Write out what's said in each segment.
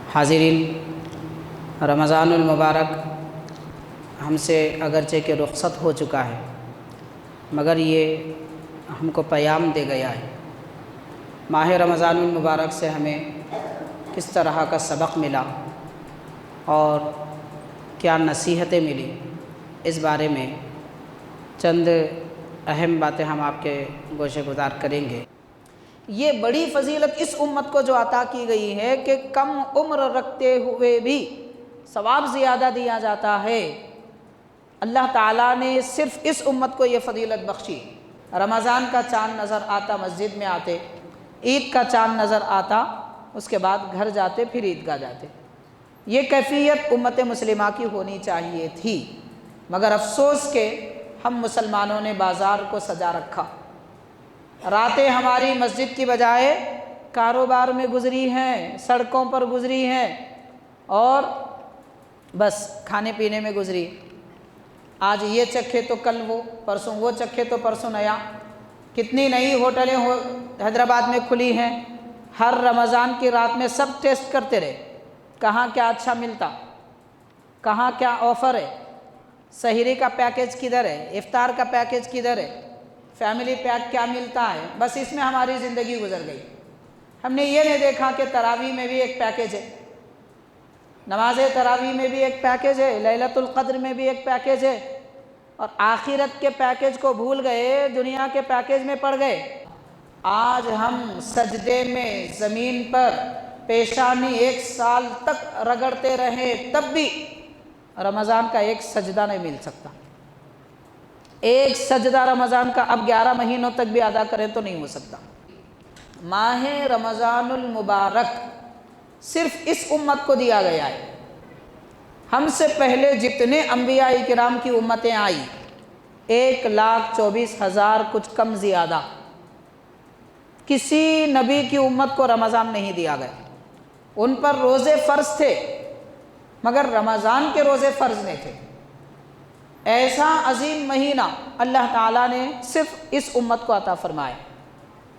حاضرین، رمضان المبارک ہم سے اگرچہ کہ رخصت ہو چکا ہے، مگر یہ ہم کو پیام دے گیا ہے۔ ماہ رمضان المبارک سے ہمیں کس طرح کا سبق ملا اور کیا نصیحتیں ملی، اس بارے میں چند اہم باتیں ہم آپ کے گوشے گزار کریں گے۔ یہ بڑی فضیلت اس امت کو جو عطا کی گئی ہے کہ کم عمر رکھتے ہوئے بھی ثواب زیادہ دیا جاتا ہے۔ اللہ تعالیٰ نے صرف اس امت کو یہ فضیلت بخشی۔ رمضان کا چاند نظر آتا، مسجد میں آتے، عید کا چاند نظر آتا، اس کے بعد گھر جاتے، پھر عیدگاہ جاتے۔ یہ کیفیت امت مسلمہ کی ہونی چاہیے تھی، مگر افسوس کہ ہم مسلمانوں نے بازار کو سجا رکھا۔ راتیں ہماری مسجد کی بجائے کاروبار میں گزری ہیں، سڑکوں پر گزری ہیں، اور بس کھانے پینے میں گزری۔ آج یہ چکھے تو کل وہ، پرسوں وہ چکھے تو پرسوں نیا۔ کتنی نئی ہوٹلیں حیدرآباد میں کھلی ہیں، ہر رمضان کی رات میں سب ٹیسٹ کرتے رہے، کہاں کیا اچھا ملتا، کہاں کیا آفر ہے، سحری کا پیکیج کدھر ہے، افطار کا پیکیج کدھر ہے، فیملی پیک کیا ملتا ہے۔ بس اس میں ہماری زندگی گزر گئی۔ ہم نے یہ نہیں دیکھا کہ تراویح میں بھی ایک پیکیج ہے، نماز تراویح میں بھی ایک پیکیج ہے، لیلۃ القدر میں بھی ایک پیکیج ہے، اور آخرت کے پیکیج کو بھول گئے، دنیا کے پیکیج میں پڑ گئے۔ آج ہم سجدے میں زمین پر پیشانی 1 سال تک رگڑتے رہے، تب بھی رمضان کا ایک سجدہ نہیں مل سکتا۔ ایک سجدہ رمضان کا اب 11 مہینوں تک بھی ادا کریں تو نہیں ہو سکتا۔ ماہ رمضان المبارک صرف اس امت کو دیا گیا ہے۔ ہم سے پہلے جتنے انبیاء کرام کی امتیں آئی، 1,24,000 کچھ کم زیادہ، کسی نبی کی امت کو رمضان نہیں دیا گیا۔ ان پر روزے فرض تھے، مگر رمضان کے روزے فرض نہیں تھے۔ ایسا عظیم مہینہ اللہ تعالیٰ نے صرف اس امت کو عطا فرمایا،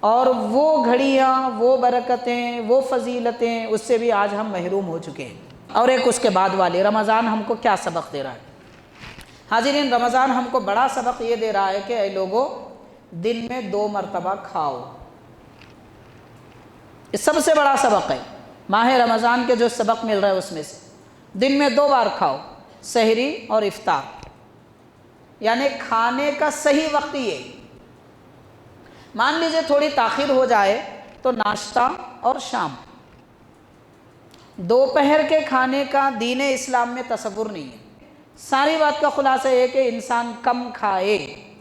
اور وہ گھڑیاں، وہ برکتیں، وہ فضیلتیں، اس سے بھی آج ہم محروم ہو چکے ہیں۔ اور ایک اس کے بعد والی رمضان ہم کو کیا سبق دے رہا ہے؟ حاضرین، رمضان ہم کو بڑا سبق یہ دے رہا ہے کہ اے لوگوں، دن میں 2 مرتبہ کھاؤ۔ یہ سب سے بڑا سبق ہے ماہ رمضان کے جو سبق مل رہا ہے اس میں سے۔ دن میں 2 بار کھاؤ، سحری اور افطار، یعنی کھانے کا صحیح وقت یہ۔ مان لیجئے تھوڑی تاخیر ہو جائے تو ناشتہ اور شام۔ دوپہر کے کھانے کا دین اسلام میں تصور نہیں ہے۔ ساری بات کا خلاصہ یہ کہ انسان کم کھائے۔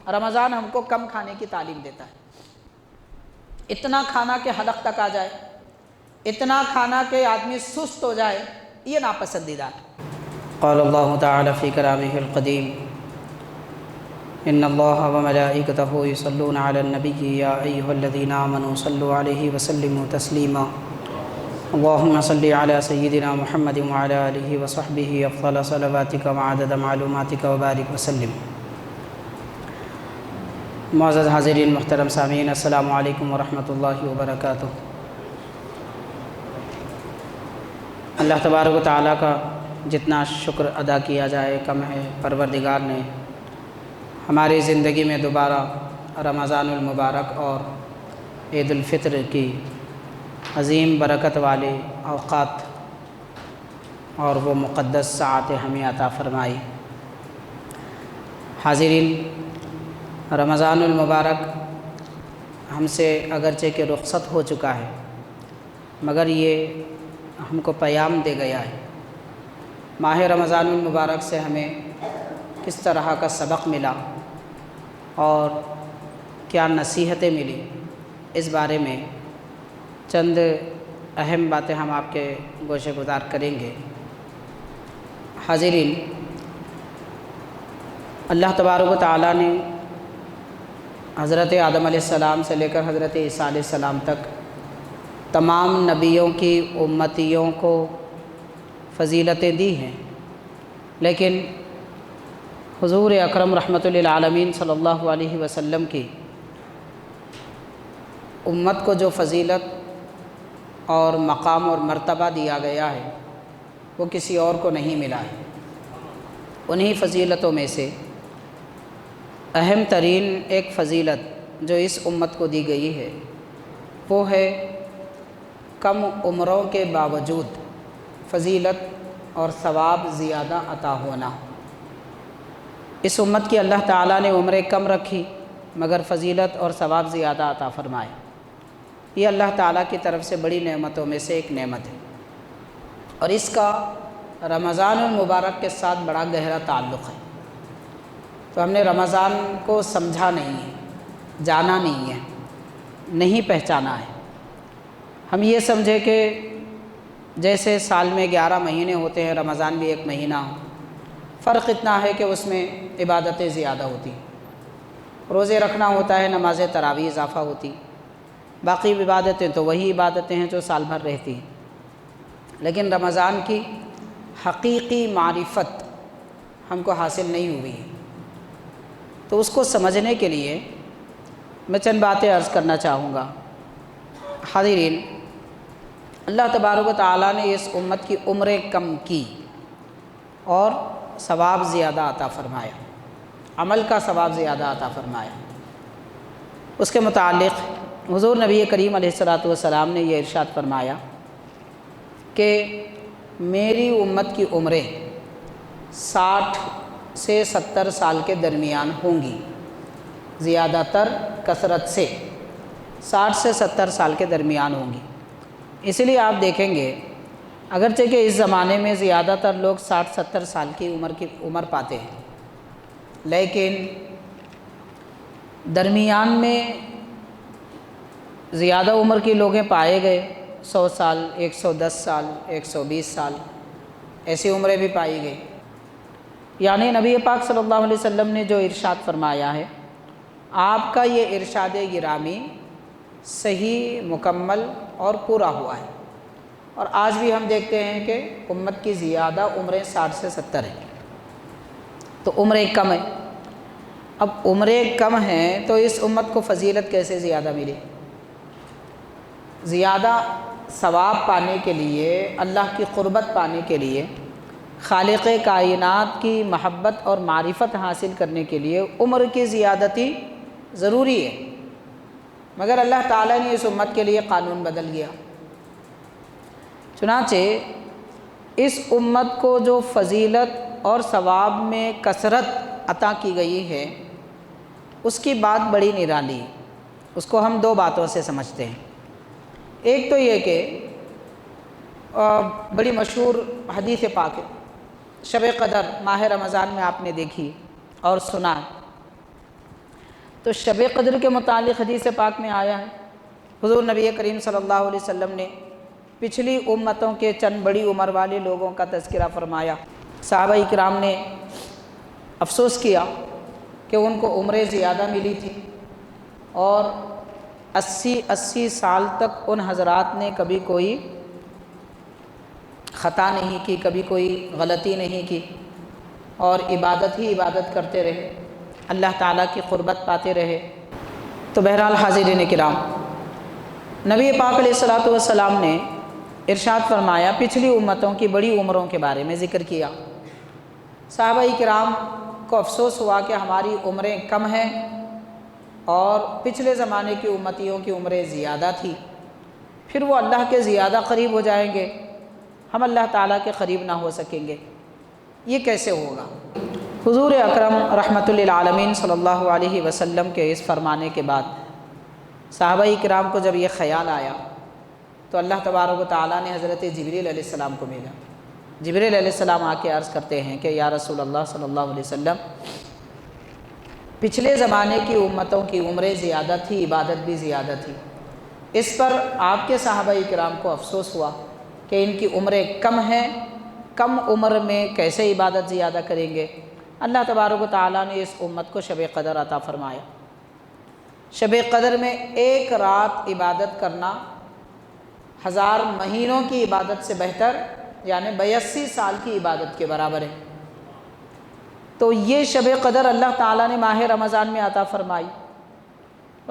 رمضان ہم کو کم کھانے کی تعلیم دیتا ہے۔ اتنا کھانا کہ حلق تک آ جائے، اتنا کھانا کہ آدمی سست ہو جائے، یہ ناپسندیدہ ہے۔ قال اللہ تعالی فی کلامہ القدیم، ان اللہ وملائکتہ یصلون علی النبی یا ایھا الذین آمنوا صلوا علیہ وسلموا تسلیما، اللہم صل علی سیدنا محمد وعلی آلہ وصحبہ افضل صلواتک وعدد معلوماتک وبارک وسلم۔ معزز حاضرین، محترم سامعین، السلام علیکم ورحمۃ اللہ وبرکاتہ۔ اللہ تبارک و تعالیٰ کا جتنا شکر ادا کیا جائے کم ہے۔ پروردگار نے ہماری زندگی میں دوبارہ رمضان المبارک اور عید الفطر کی عظیم برکت والے اوقات اور وہ مقدس ساعتیں ہمیں عطا فرمائی۔ حاضرین، رمضان المبارک ہم سے اگرچہ کہ رخصت ہو چکا ہے، مگر یہ ہم کو پیام دے گیا ہے۔ ماہ رمضان المبارک سے ہمیں کس طرح کا سبق ملا اور کیا نصیحتیں ملی، اس بارے میں چند اہم باتیں ہم آپ کے گوشے گزار کریں گے۔ حاضرین، اللہ تبارک و تعالیٰ نے حضرت آدم علیہ السلام سے لے کر حضرت عیسیٰ علیہ السلام تک تمام نبیوں کی امتیوں کو فضیلتیں دی ہیں، لیکن حضور اکرم رحمۃ للعالمین صلی اللہ علیہ وسلم کی امت کو جو فضیلت اور مقام اور مرتبہ دیا گیا ہے وہ کسی اور کو نہیں ملا ہے۔ انہی فضیلتوں میں سے اہم ترین ایک فضیلت جو اس امت کو دی گئی ہے وہ ہے کم عمروں کے باوجود فضیلت اور ثواب زیادہ عطا ہونا۔ اس امت کی اللہ تعالیٰ نے عمریں کم رکھی مگر فضیلت اور ثواب زیادہ عطا فرمائے۔ یہ اللہ تعالیٰ کی طرف سے بڑی نعمتوں میں سے ایک نعمت ہے، اور اس کا رمضان المبارک کے ساتھ بڑا گہرا تعلق ہے۔ تو ہم نے رمضان کو سمجھا نہیں ہے، جانا نہیں ہے، نہیں پہچانا ہے۔ ہم یہ سمجھے کہ جیسے سال میں 11 مہینے ہوتے ہیں، رمضان بھی ایک مہینہ ہو، فرق اتنا ہے کہ اس میں عبادتیں زیادہ ہوتی، روزے رکھنا ہوتا ہے، نماز تراویح اضافہ ہوتی، باقی عبادتیں تو وہی عبادتیں ہیں جو سال بھر رہتی ہیں، لیکن رمضان کی حقیقی معرفت ہم کو حاصل نہیں ہوئی ہے۔ تو اس کو سمجھنے کے لیے میں چند باتیں عرض کرنا چاہوں گا۔ حاضرین، اللہ تبارک و تعالیٰ نے اس امت کی عمریں کم کی اور ثواب زیادہ عطا فرمایا، عمل کا ثواب زیادہ عطا فرمایا۔ اس کے متعلق حضور نبی کریم علیہ السلام نے یہ ارشاد فرمایا کہ میری امت کی عمریں 60 سے 70 سال کے درمیان ہوں گی، زیادہ تر کثرت سے 60 سے 70 سال کے درمیان ہوں گی۔ اس لیے آپ دیکھیں گے اگرچہ کہ اس زمانے میں زیادہ تر لوگ 60-70 سال کی عمر پاتے ہیں، لیکن درمیان میں زیادہ عمر کے لوگیں پائے گئے، 100 سال، 110 سال، 120 سال، ایسی عمریں بھی پائی گئی۔ یعنی نبی پاک صلی اللہ علیہ وسلم نے جو ارشاد فرمایا ہے، آپ کا یہ ارشاد گرامی صحیح، مکمل اور پورا ہوا ہے۔ اور آج بھی ہم دیکھتے ہیں کہ امت کی زیادہ عمریں 60 سے 70 ہیں، تو عمریں کم ہیں۔ اب عمریں کم ہیں تو اس امت کو فضیلت کیسے زیادہ ملی؟ زیادہ ثواب پانے کے لیے، اللہ کی قربت پانے کے لیے، خالق کائنات کی محبت اور معرفت حاصل کرنے کے لیے عمر کی زیادتی ضروری ہے، مگر اللہ تعالیٰ نے اس امت کے لیے قانون بدل گیا۔ چنانچہ اس امت کو جو فضیلت اور ثواب میں کثرت عطا کی گئی ہے اس کی بات بڑی نرالی ہے۔ اس کو ہم دو باتوں سے سمجھتے ہیں۔ ایک تو یہ کہ بڑی مشہور حدیث پاک ہے، شب قدر ماہ رمضان میں آپ نے دیکھی اور سنا، تو شب قدر کے متعلق حدیث پاک میں آیا ہے، حضور نبی کریم صلی اللہ علیہ وسلم نے پچھلی امتوں کے چند بڑی عمر والے لوگوں کا تذکرہ فرمایا۔ صحابہ اکرام نے افسوس کیا کہ ان کو عمریں زیادہ ملی تھی، اور 80 سال تک ان حضرات نے کبھی کوئی خطا نہیں کی، کبھی کوئی غلطی نہیں کی، اور عبادت ہی عبادت کرتے رہے، اللہ تعالیٰ کی قربت پاتے رہے۔ تو بہرحال حاضرین کرام، نبی پاک علیہ السلام نے ارشاد فرمایا، پچھلی امتوں کی بڑی عمروں کے بارے میں ذکر کیا۔ صحابہ کرام کو افسوس ہوا کہ ہماری عمریں کم ہیں اور پچھلے زمانے کی امتیوں کی عمریں زیادہ تھی، پھر وہ اللہ کے زیادہ قریب ہو جائیں گے، ہم اللہ تعالیٰ کے قریب نہ ہو سکیں گے، یہ کیسے ہوگا؟ حضور اکرم رحمۃ للعالمین صلی اللہ علیہ وسلم کے اس فرمانے کے بعد صحابہ کرام کو جب یہ خیال آیا تو اللہ تبارک و تعالیٰ نے حضرت جبریل علیہ السلام کو بھیجا۔ جبریل علیہ السلام آ کے عرض کرتے ہیں کہ یا رسول اللہ صلی اللہ علیہ وسلم، پچھلے زمانے کی امتوں کی عمریں زیادہ تھی، عبادت بھی زیادہ تھی، اس پر آپ کے صحابہ کرام کو افسوس ہوا کہ ان کی عمریں کم ہیں، کم عمر میں کیسے عبادت زیادہ کریں گے؟ اللہ تبارک و تعالیٰ نے اس امت کو شب قدر عطا فرمایا۔ شب قدر میں ایک رات عبادت کرنا 1000 مہینوں کی عبادت سے بہتر، یعنی 82 سال کی عبادت کے برابر ہے۔ تو یہ شب قدر اللہ تعالیٰ نے ماہ رمضان میں عطا فرمائی۔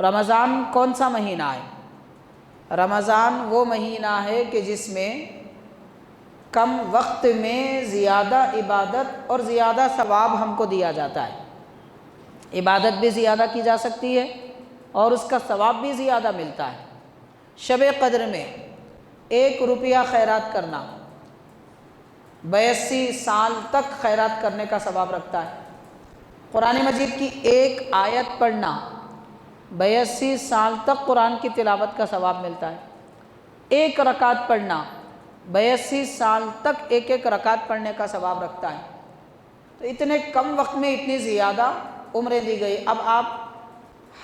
رمضان کون سا مہینہ ہے؟ رمضان وہ مہینہ ہے کہ جس میں کم وقت میں زیادہ عبادت اور زیادہ ثواب ہم کو دیا جاتا ہے۔ عبادت بھی زیادہ کی جا سکتی ہے اور اس کا ثواب بھی زیادہ ملتا ہے۔ شب قدر میں 1 روپیہ خیرات کرنا 82 سال تک خیرات کرنے کا ثواب رکھتا ہے۔ قرآن مجید کی ایک آیت پڑھنا 82 سال تک قرآن کی تلاوت کا ثواب ملتا ہے۔ ایک رکعت پڑھنا 82 سال تک ایک رکعت پڑھنے کا ثواب رکھتا ہے۔ تو اتنے کم وقت میں اتنی زیادہ عمریں دی گئی۔ اب آپ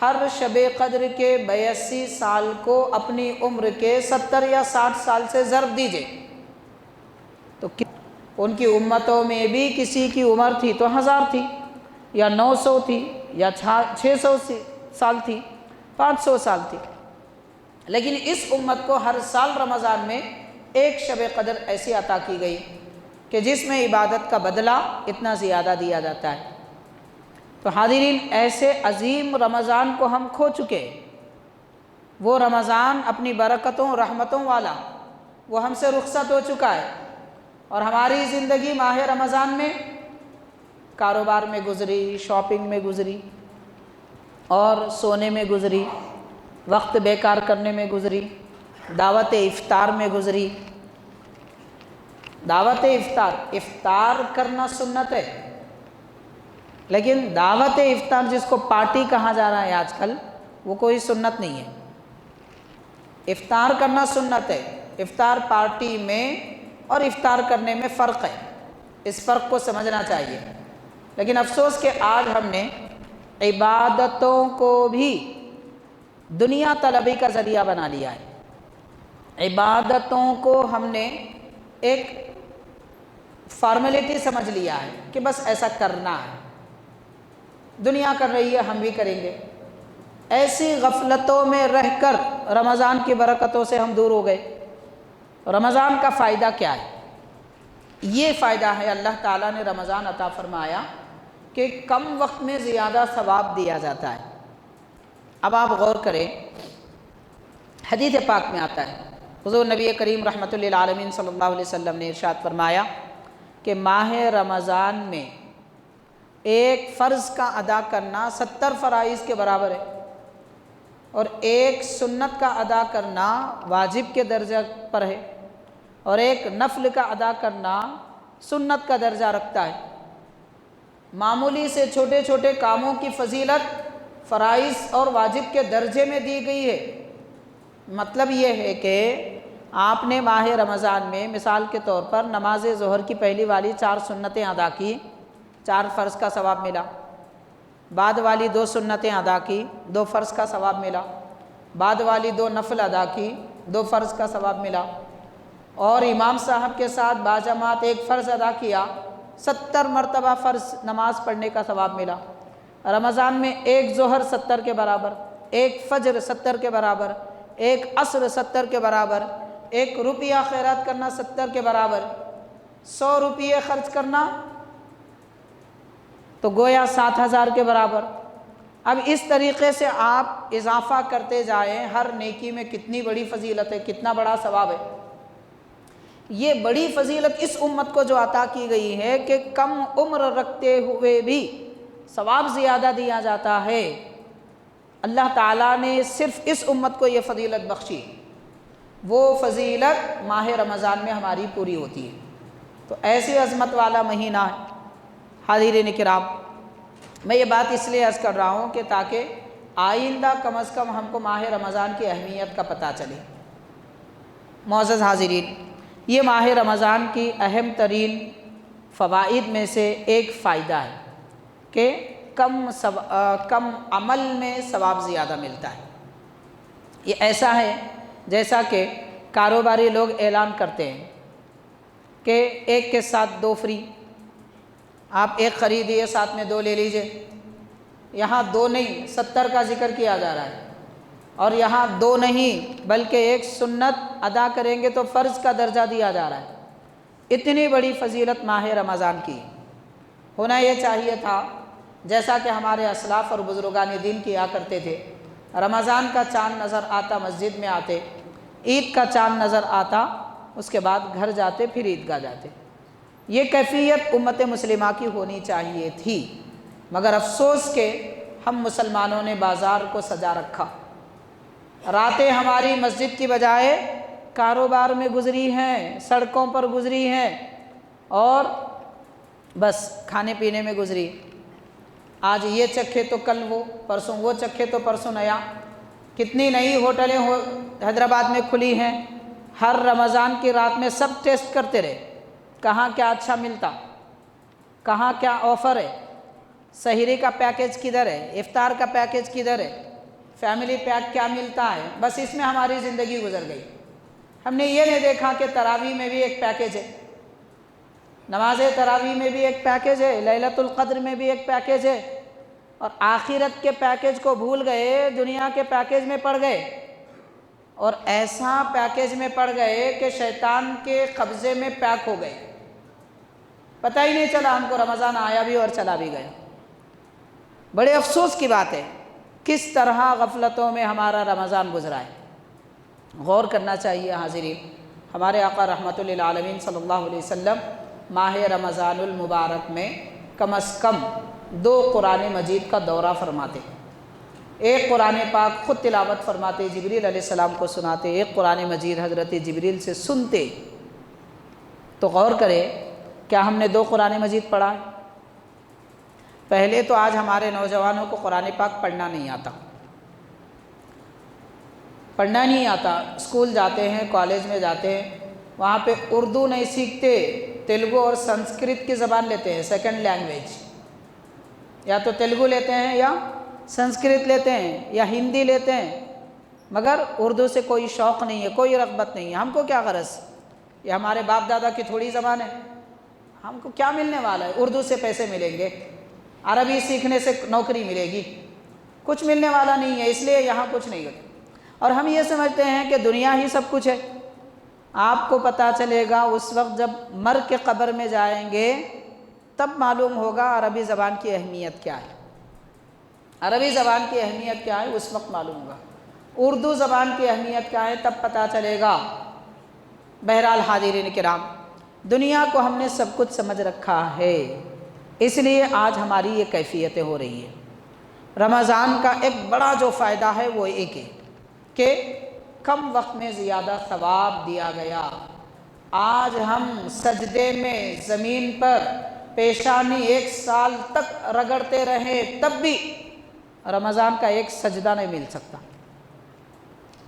ہر شب قدر کے 82 سال کو اپنی عمر کے 70 یا 60 سال سے ضرب دیجئے تو ان کی امتوں میں بھی کسی کی عمر تھی تو 1000 تھی یا 900 تھی یا 600 سال تھی، 500 سال تھی، لیکن اس امت کو ہر سال رمضان میں ایک شب قدر ایسی عطا کی گئی کہ جس میں عبادت کا بدلہ اتنا زیادہ دیا جاتا ہے۔ تو حاضرین، ایسے عظیم رمضان کو ہم کھو چکے۔ وہ رمضان اپنی برکتوں رحمتوں والا وہ ہم سے رخصت ہو چکا ہے، اور ہماری زندگی ماہ رمضان میں کاروبار میں گزری، شاپنگ میں گزری، اور سونے میں گزری، وقت بیکار کرنے میں گزری، دعوت افطار میں گزری۔ دعوت افطار کرنا سنت ہے، لیکن دعوت افطار جس کو پارٹی کہا جا رہا ہے آج کل، وہ کوئی سنت نہیں ہے۔ افطار کرنا سنت ہے۔ افطار پارٹی میں اور افطار کرنے میں فرق ہے، اس فرق کو سمجھنا چاہیے۔ لیکن افسوس کہ آج ہم نے عبادتوں کو بھی دنیا طلبی کا ذریعہ بنا لیا ہے۔ عبادتوں کو ہم نے ایک فارمیلٹی سمجھ لیا ہے کہ بس ایسا کرنا ہے، دنیا کر رہی ہے ہم بھی کریں گے۔ ایسی غفلتوں میں رہ کر رمضان کی برکتوں سے ہم دور ہو گئے۔ رمضان کا فائدہ کیا ہے؟ یہ فائدہ ہے، اللہ تعالیٰ نے رمضان عطا فرمایا کہ کم وقت میں زیادہ ثواب دیا جاتا ہے۔ اب آپ غور کریں، حدیث پاک میں آتا ہے، حضور نبی کریم رحمۃ للعالمین صلی اللہ علیہ وسلم نے ارشاد فرمایا کہ ماہ رمضان میں ایک فرض کا ادا کرنا 70 فرائض کے برابر ہے، اور ایک سنت کا ادا کرنا واجب کے درجہ پر ہے، اور ایک نفل کا ادا کرنا سنت کا درجہ رکھتا ہے۔ معمولی سے چھوٹے چھوٹے کاموں کی فضیلت فرائض اور واجب کے درجے میں دی گئی ہے۔ مطلب یہ ہے کہ آپ نے ماہ رمضان میں مثال کے طور پر نماز ظہر کی پہلی والی 4 سنتیں ادا کی، 4 فرض کا ثواب ملا۔ بعد والی 2 سنتیں ادا کی، 2 فرض کا ثواب ملا۔ بعد والی 2 نفل ادا کی، 2 فرض کا ثواب ملا۔ اور امام صاحب کے ساتھ باجماعت 1 فرض ادا کیا، 70 مرتبہ فرض نماز پڑھنے کا ثواب ملا۔ رمضان میں 1 ظہر 70 کے برابر، 1 فجر 70 کے برابر، 1 عصر 70 کے برابر، 1 روپیہ خیرات کرنا 70 کے برابر، 100 روپیے خرچ کرنا تو گویا 7000 کے برابر۔ اب اس طریقے سے آپ اضافہ کرتے جائیں، ہر نیکی میں کتنی بڑی فضیلت ہے، کتنا بڑا ثواب ہے۔ یہ بڑی فضیلت اس امت کو جو عطا کی گئی ہے کہ کم عمر رکھتے ہوئے بھی ثواب زیادہ دیا جاتا ہے، اللہ تعالیٰ نے صرف اس امت کو یہ فضیلت بخشی، وہ فضیلت ماہ رمضان میں ہماری پوری ہوتی ہے۔ تو ایسی عظمت والا مہینہ ہے۔ حاضرین کرام، میں یہ بات اس لیے عرض کر رہا ہوں کہ تاکہ آئندہ کم از کم ہم کو ماہ رمضان کی اہمیت کا پتہ چلے۔ معزز حاضرین، یہ ماہ رمضان کی اہم ترین فوائد میں سے ایک فائدہ ہے کہ کم عمل میں ثواب زیادہ ملتا ہے۔ یہ ایسا ہے جیسا کہ کاروباری لوگ اعلان کرتے ہیں کہ 1 کے ساتھ 2 فری، آپ 1 خریدیے ساتھ میں 2 لے لیجئے۔ یہاں 2 نہیں، 70 کا ذکر کیا جا رہا ہے، اور یہاں 2 نہیں بلکہ 1 سنت ادا کریں گے تو فرض کا درجہ دیا جا رہا ہے۔ اتنی بڑی فضیلت ماہ رمضان کی ہونا یہ چاہیے تھا، جیسا کہ ہمارے اسلاف اور بزرگان دین کیا کرتے تھے۔ رمضان کا چاند نظر آتا مسجد میں آتے عید کا چاند نظر آتا، اس کے بعد گھر جاتے، پھر عیدگاہ جاتے۔ یہ کیفیت امت مسلمہ کی ہونی چاہیے تھی، مگر افسوس کہ ہم مسلمانوں نے بازار کو سجا رکھا۔ راتیں ہماری مسجد کی بجائے کاروبار میں گزری ہیں، سڑکوں پر گزری ہیں، اور بس کھانے پینے میں گزری۔ آج یہ چکھے تو کل وہ، پرسوں وہ چکھے تو پرسوں نیا۔ کتنی نئی ہوٹلیں حیدرآباد میں کھلی ہیں، ہر رمضان کی رات میں سب ٹیسٹ کرتے رہے، کہاں کیا اچھا ملتا، کہاں کیا آفر ہے، سحری کا پیکیج کدھر ہے، افطار کا پیکیج کدھر ہے، فیملی پیک کیا ملتا ہے۔ بس اس میں ہماری زندگی گزر گئی۔ ہم نے یہ نہیں دیکھا کہ تراویح میں بھی ایک پیکیج ہے، نماز تراویح میں بھی ایک پیکیج ہے، لیلۃ القدر میں بھی ایک پیکیج ہے، اور آخرت کے پیکیج کو بھول گئے، دنیا کے پیکیج میں پڑ گئے، اور ایسا پیکیج میں پڑ گئے کہ شیطان کے قبضے میں پیک ہو گئے۔ پتہ ہی نہیں چلا ہم کو رمضان آیا بھی اور چلا بھی گیا۔ بڑے افسوس کی بات ہے کس طرح غفلتوں میں ہمارا رمضان گزرا ہے۔ غور کرنا چاہیے حاضرین۔ ہمارے آقا رحمت للعالمین صلی اللہ علیہ وسلم ماہ رمضان المبارک میں کم از کم 2 قرآن مجید کا دورہ فرماتے۔ ایک قرآن پاک خود تلاوت فرماتے، جبریل علیہ السلام کو سناتے، ایک قرآن مجید حضرت جبریل سے سنتے۔ تو غور کرے، کیا ہم نے 2 قرآن مجید پڑھا ہے؟ پہلے تو آج ہمارے نوجوانوں کو قرآن پاک پڑھنا نہیں آتا، پڑھنا نہیں آتا۔ اسکول جاتے ہیں، کالج میں جاتے ہیں، وہاں پہ اردو نہیں سیکھتے، تیلگو اور سنسکرت کی زبان لیتے ہیں سیکنڈ لینگویج، یا تو تیلگو لیتے ہیں یا سنسکرت لیتے ہیں یا ہندی لیتے ہیں، مگر اردو سے کوئی شوق نہیں ہے، کوئی رغبت نہیں ہے۔ ہم کو کیا غرض، یہ ہمارے باپ دادا کی تھوڑی زبان ہے، ہم کو کیا ملنے والا ہے؟ اردو سے پیسے ملیں گے، عربی سیکھنے سے نوکری ملے گی، کچھ ملنے والا نہیں ہے، اس لیے یہاں کچھ نہیں ہوتا۔ اور ہم یہ سمجھتے ہیں کہ دنیا ہی سب کچھ ہے۔ آپ کو پتہ چلے گا اس وقت جب مر کے قبر میں جائیں گے، تب معلوم ہوگا عربی زبان کی اہمیت کیا ہے۔ عربی زبان کی اہمیت کیا ہے اس وقت معلوم ہوگا، اردو زبان کی اہمیت کیا ہے تب پتہ چلے گا۔ بہرحال حاضرین کرام، دنیا کو ہم نے سب کچھ سمجھ رکھا ہے، اس لیے آج ہماری یہ کیفیتیں ہو رہی ہیں۔ رمضان کا ایک بڑا جو فائدہ ہے وہ ایک ہے کہ کم وقت میں زیادہ ثواب دیا گیا۔ آج ہم سجدے میں زمین پر پیشانی 1 سال تک رگڑتے رہیں، تب بھی رمضان کا ایک سجدہ نہیں مل سکتا۔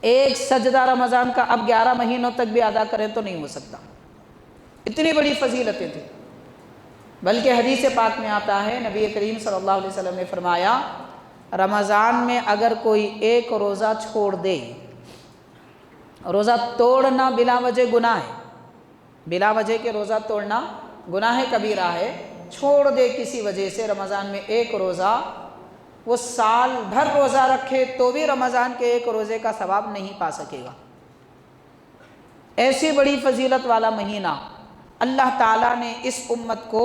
ایک سجدہ رمضان کا اب 11 مہینوں تک بھی ادا کریں تو نہیں ہو سکتا، اتنی بڑی فضیلتیں تھیں۔ بلکہ حدیث پاک میں آتا ہے، نبی کریم صلی اللہ علیہ وسلم نے فرمایا، رمضان میں اگر کوئی ایک روزہ چھوڑ دے، روزہ توڑنا بلا وجہ گناہ ہے، بلا وجہ کے روزہ توڑنا گناہ کبیرہ ہے، چھوڑ دے کسی وجہ سے رمضان میں ایک روزہ، وہ سال بھر روزہ رکھے تو بھی رمضان کے ایک روزے کا ثواب نہیں پا سکے گا۔ ایسی بڑی فضیلت والا مہینہ اللہ تعالیٰ نے اس امت کو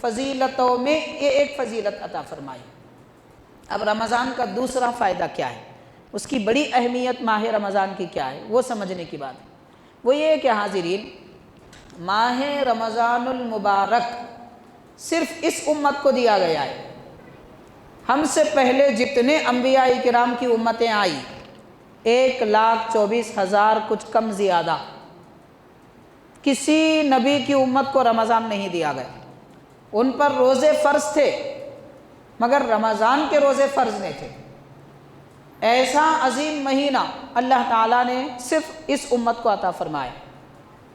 فضیلتوں میں یہ ایک فضیلت عطا فرمائی۔ اب رمضان کا دوسرا فائدہ کیا ہے، اس کی بڑی اہمیت ماہ رمضان کی کیا ہے، وہ سمجھنے کی بات ہے۔ وہ یہ کہ حاضرین، ماہ رمضان المبارک صرف اس امت کو دیا گیا ہے۔ ہم سے پہلے جتنے انبیاء کرام کی امتیں آئی، 1,24,000 کچھ کم زیادہ، کسی نبی کی امت کو رمضان نہیں دیا گیا۔ ان پر روزے فرض تھے مگر رمضان کے روزے فرض نہیں تھے۔ ایسا عظیم مہینہ اللہ تعالیٰ نے صرف اس امت کو عطا فرمایا،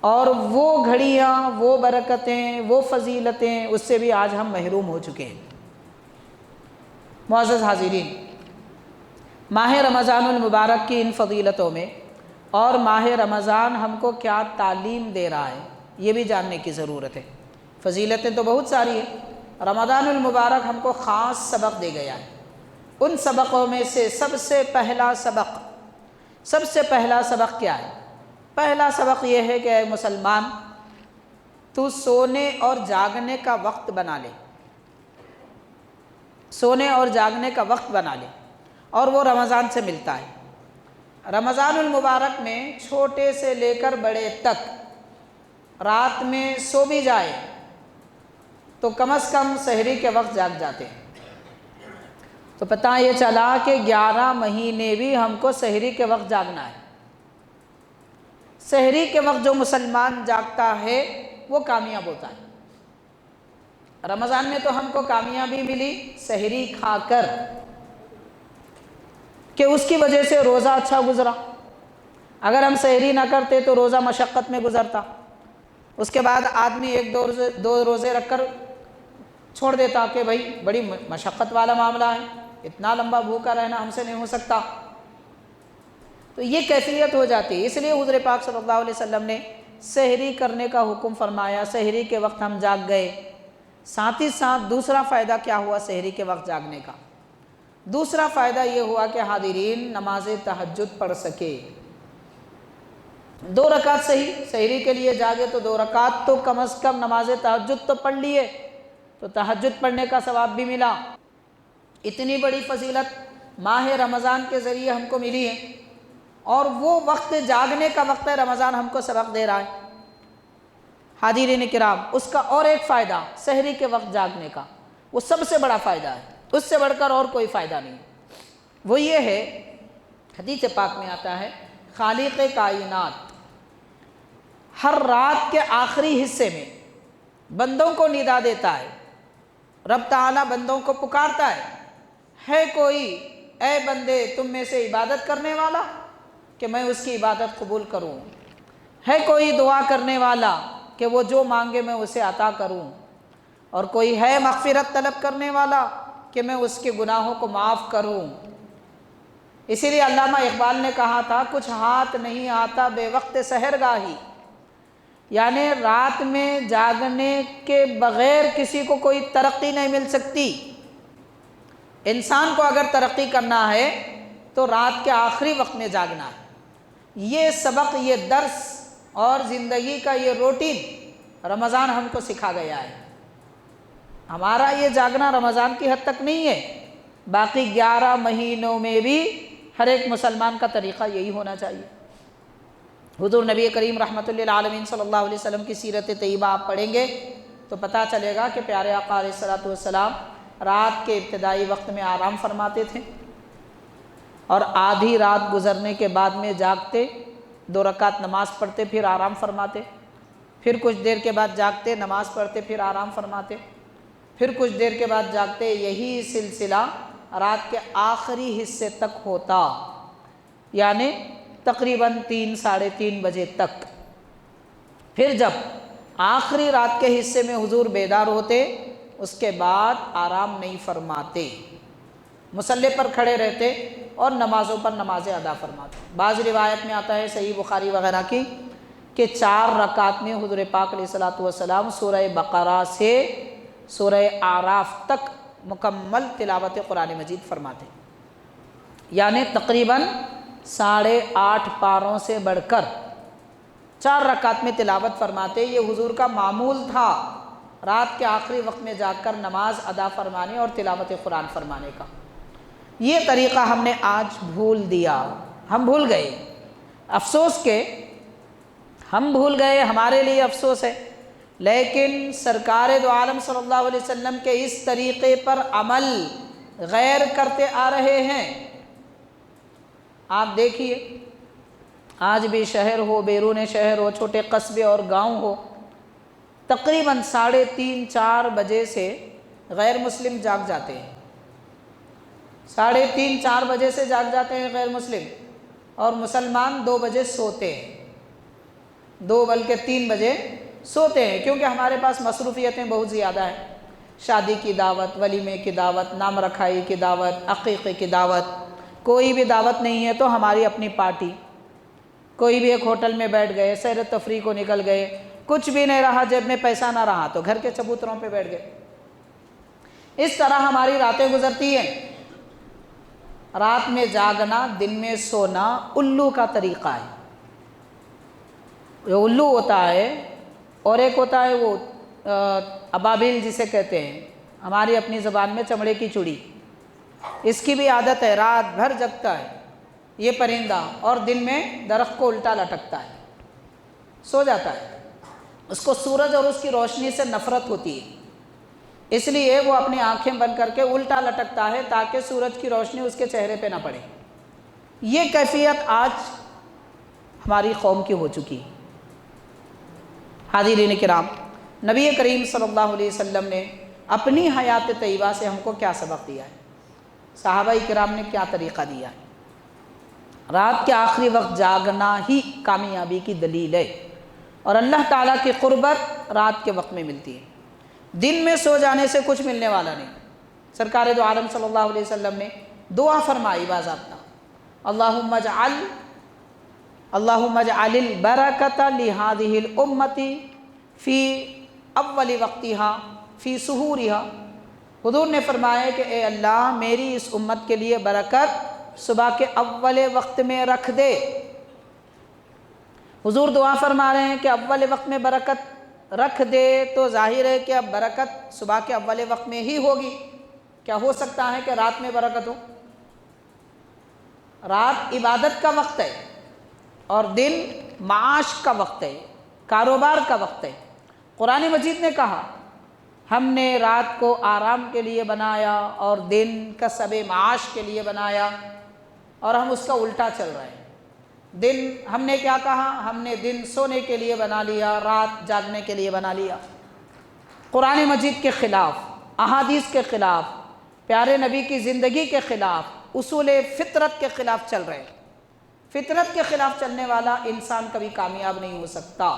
اور وہ گھڑیاں، وہ برکتیں، وہ فضیلتیں اس سے بھی آج ہم محروم ہو چکے ہیں۔ معزز حاضرین، ماہ رمضان المبارک کی ان فضیلتوں میں اور ماہ رمضان ہم کو کیا تعلیم دے رہا ہے یہ بھی جاننے کی ضرورت ہے۔ فضیلتیں تو بہت ساری ہیں، رمضان المبارک ہم کو خاص سبق دے گیا ہے۔ ان سبقوں میں سے سب سے پہلا سبق کیا ہے؟ پہلا سبق یہ ہے کہ اے مسلمان، تو سونے اور جاگنے کا وقت بنا لے، سونے اور جاگنے کا وقت بنا لے، اور وہ رمضان سے ملتا ہے۔ رمضان المبارک میں چھوٹے سے لے کر بڑے تک رات میں سو بھی جائے تو کم از کم سحری کے وقت جاگ جاتے ہیں۔ تو پتہ یہ چلا کہ 11 مہینے بھی ہم کو سحری کے وقت جاگنا ہے۔ سحری کے وقت جو مسلمان جاگتا ہے وہ کامیاب ہوتا ہے۔ رمضان میں تو ہم کو کامیابی ملی سحری کھا کر کہ اس کی وجہ سے روزہ اچھا گزرا۔ اگر ہم سحری نہ کرتے تو روزہ مشقت میں گزرتا، اس کے بعد آدمی ایک دو روزے رکھ کر چھوڑ دیتا کہ بھائی بڑی مشقت والا معاملہ ہے، اتنا لمبا بھوکا رہنا ہم سے نہیں ہو سکتا، تو یہ کیفیت ہو جاتی ہے۔ اس لیے حضور پاک صلی اللہ علیہ وسلم نے سحری کرنے کا حکم فرمایا۔ سحری کے وقت ہم جاگ گئے، ساتھ ہی ساتھ دوسرا فائدہ کیا ہوا سحری کے وقت جاگنے کا؟ دوسرا فائدہ یہ ہوا کہ حاضرین نماز تہجد پڑھ سکے۔ 2 رکعت صحیح سحری کے لیے جاگے تو 2 رکعت تو کم از کم نماز تہجد تو پڑھ لیے، تو تہجد پڑھنے کا ثواب بھی ملا۔ اتنی بڑی فضیلت ماہ رمضان کے ذریعے ہم کو ملی ہے، اور وہ وقت جاگنے کا وقت ہے، رمضان ہم کو سبق دے رہا ہے۔ حاضرین کرام، اس کا اور ایک فائدہ سحری کے وقت جاگنے کا، وہ سب سے بڑا فائدہ ہے، اس سے بڑھ کر اور کوئی فائدہ نہیں۔ وہ یہ ہے، حدیث پاک میں آتا ہے خالق کائنات ہر رات کے آخری حصے میں بندوں کو ندا دیتا ہے۔ رب تعالیٰ بندوں کو پکارتا ہے کوئی اے بندے تم میں سے عبادت کرنے والا کہ میں اس کی عبادت قبول کروں، ہے کوئی دعا کرنے والا کہ وہ جو مانگے میں اسے عطا کروں، اور کوئی ہے مغفرت طلب کرنے والا کہ میں اس کے گناہوں کو معاف کروں۔ اسی لیے علامہ اقبال نے کہا تھا کچھ ہاتھ نہیں آتا بے وقت سحرگاہی، یعنی رات میں جاگنے کے بغیر کسی کو کوئی ترقی نہیں مل سکتی۔ انسان کو اگر ترقی کرنا ہے تو رات کے آخری وقت میں جاگنا ہے۔ یہ سبق، یہ درس اور زندگی کا یہ روٹین رمضان ہم کو سکھا گیا ہے۔ ہمارا یہ جاگنا رمضان کی حد تک نہیں ہے، باقی 11 مہینوں میں بھی ہر ایک مسلمان کا طریقہ یہی ہونا چاہیے۔ حضور نبی کریم رحمۃ اللہ علیہ صلی اللہ علیہ وسلم کی سیرت طیبہ آپ پڑھیں گے تو پتہ چلے گا کہ پیارے آقا علیہ الصلوۃ والسلام رات کے ابتدائی وقت میں آرام فرماتے تھے، اور آدھی رات گزرنے کے بعد میں جاگتے، 2 رکعت نماز پڑھتے، پھر آرام فرماتے، پھر کچھ دیر کے بعد جاگتے، نماز پڑھتے، پھر آرام فرماتے، پھر کچھ دیر کے بعد جاگتے۔ یہی سلسلہ رات کے آخری حصے تک ہوتا، یعنی تقریباً 3 ساڑھے 3 بجے تک۔ پھر جب آخری رات کے حصے میں حضور بیدار ہوتے، اس کے بعد آرام نہیں فرماتے، مصلی پر کھڑے رہتے اور نمازوں پر نمازیں ادا فرماتے۔ بعض روایت میں آتا ہے صحیح بخاری وغیرہ کی کہ 4 رکعت میں حضور پاک علیہ الصلوۃ والسلام سورہ بقرہ سے سورہ اعراف تک مکمل تلاوت قرآن مجید فرماتے، یعنی تقریباً 8.5 پاروں سے بڑھ کر 4 رکعت میں تلاوت فرماتے۔ یہ حضور کا معمول تھا، رات کے آخری وقت میں جا کر نماز ادا فرمانے اور تلاوت قرآن فرمانے کا۔ یہ طریقہ ہم نے آج بھول دیا، ہم بھول گئے، افسوس کہ ہم بھول گئے، ہمارے لیے افسوس ہے، لیکن سرکار دو عالم صلی اللہ علیہ وسلم کے اس طریقے پر عمل غیر کرتے آ رہے ہیں۔ آپ دیکھیے آج بھی شہر ہو، بیرون شہر ہو، چھوٹے قصبے اور گاؤں ہو، تقریباً 3:30 4 بجے سے غیر مسلم جاگ جاتے ہیں، 3:30 4 بجے سے جاگ جاتے ہیں غیر مسلم، اور مسلمان 2 بجے سوتے ہیں، 2 بلکہ 3 بجے سوتے ہیں، کیونکہ ہمارے پاس مصروفیتیں بہت زیادہ ہیں، شادی کی دعوت، ولیمے کی دعوت، نام رکھائی کی دعوت، عقیقے کی دعوت، کوئی بھی دعوت نہیں ہے تو ہماری اپنی پارٹی، کوئی بھی ایک ہوٹل میں بیٹھ گئے، سیر تفریح کو نکل گئے، کچھ بھی نہیں رہا، جیب میں پیسہ نہ رہا تو گھر کے چبوتروں پہ بیٹھ گئے۔ اس طرح ہماری راتیں گزرتی ہیں۔ رات میں جاگنا، دن میں سونا الو کا طریقہ ہے۔ جو الو ہوتا ہے اور ایک ہوتا ہے وہ ابابیل جسے کہتے ہیں، ہماری اپنی زبان میں چمڑے کی چوڑی، اس کی بھی عادت ہے، رات بھر جگتا ہے، یہ پرندہ، اور دن میں درخت کو الٹا لٹکتا ہے، سو جاتا ہے، اس کو سورج اور اس کی روشنی سے نفرت ہوتی ہے، اس لیے وہ اپنی آنکھیں بند کر کے الٹا لٹکتا ہے تاکہ سورج کی روشنی اس کے چہرے پہ نہ پڑے۔ یہ کیفیت آج ہماری قوم کی ہو چکی ہے۔ حاضرین کرام، نبی کریم صلی اللہ علیہ وسلم نے اپنی حیات طیبہ سے ہم کو کیا سبق دیا ہے؟ صحابہ کرام نے کیا طریقہ دیا ہے؟ رات کے آخری وقت جاگنا ہی کامیابی کی دلیل ہے، اور اللہ تعالیٰ کی قربت رات کے وقت میں ملتی ہے، دن میں سو جانے سے کچھ ملنے والا نہیں۔ سرکار دو عالم صلی اللہ علیہ وسلم نے دعا فرمائی باضابطہ، اللہم اجعل البرکۃ لہذہ الامۃ فی اول وقتہا فی سحورہا۔ حضور نے فرمایا کہ اے اللہ میری اس امت کے لیے برکت صبح کے اول وقت میں رکھ دے۔ حضور دعا فرما رہے ہیں کہ اول وقت میں برکت رکھ دے، تو ظاہر ہے کہ اب برکت صبح کے اول وقت میں ہی ہوگی۔ کیا ہو سکتا ہے کہ رات میں برکت ہو؟ رات عبادت کا وقت ہے اور دن معاش کا وقت ہے، کاروبار کا وقت ہے۔ قرآن مجید نے کہا ہم نے رات کو آرام کے لیے بنایا اور دن کسب معاش کے لیے بنایا، اور ہم اس کا الٹا چل رہے ہیں۔ دن ہم نے کیا کہا؟ ہم نے دن سونے کے لیے بنا لیا، رات جاگنے کے لیے بنا لیا۔ قرآن مجید کے خلاف، احادیث کے خلاف، پیارے نبی کی زندگی کے خلاف، اصول فطرت کے خلاف چل رہے ہیں۔ فطرت کے خلاف چلنے والا انسان کبھی کامیاب نہیں ہو سکتا۔